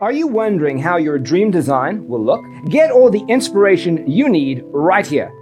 Are you wondering how your dream design will look? Get all the inspiration you need right here.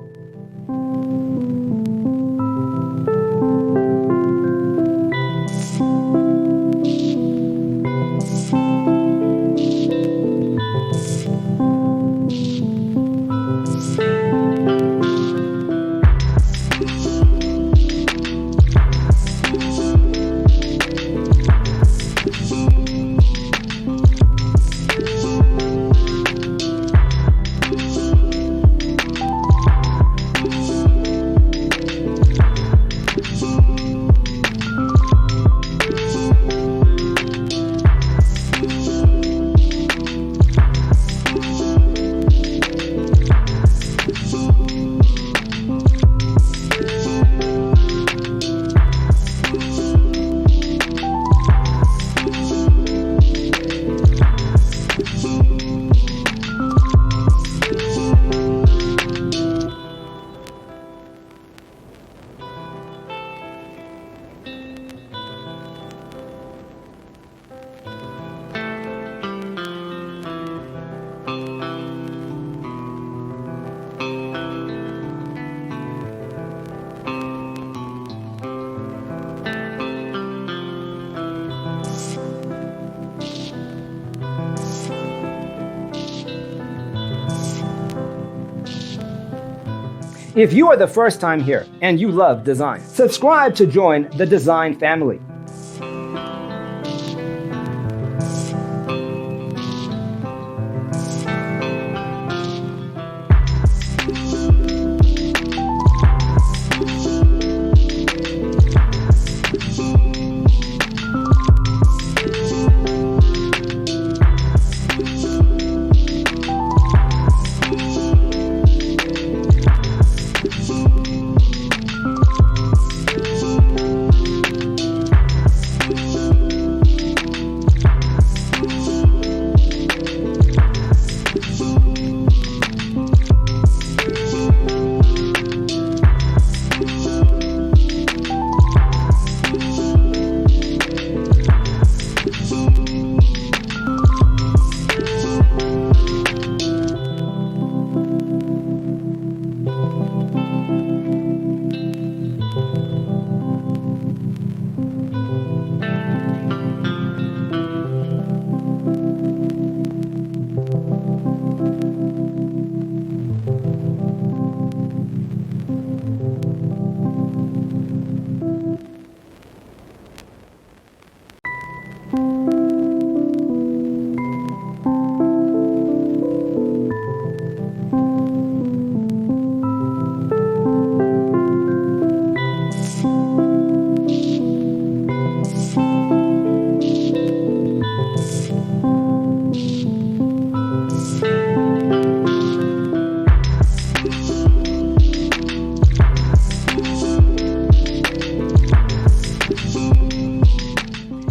If you are the first time here and you love design, subscribe to join the design family.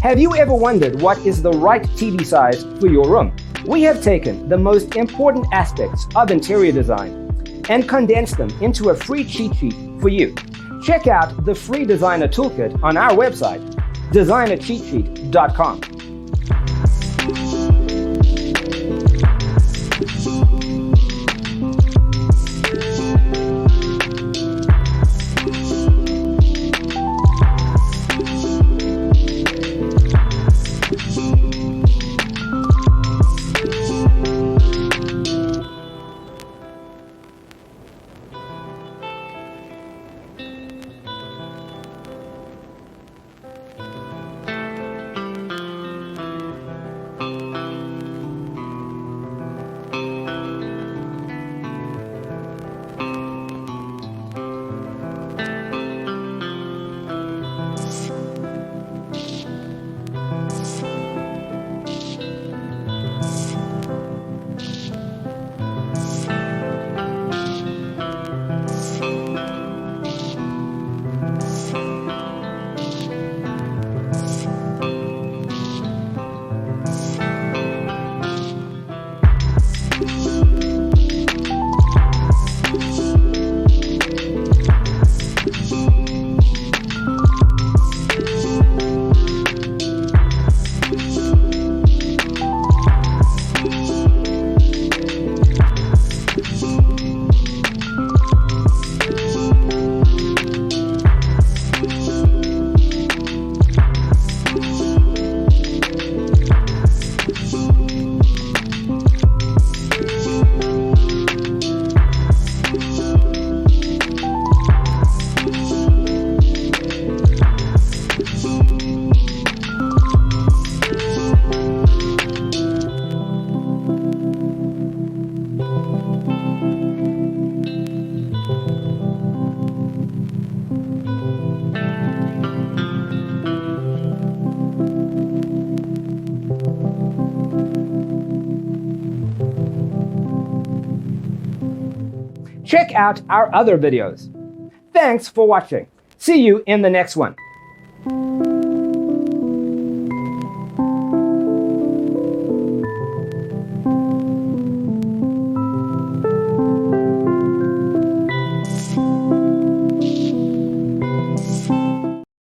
Have you ever wondered what is the right TV size for your room? We have taken the most important aspects of interior design and condensed them into a free cheat sheet for you. Check out the free designer toolkit on our website, designercheatsheet.com. check out our other videos. Thanks for watching. See you in the next one.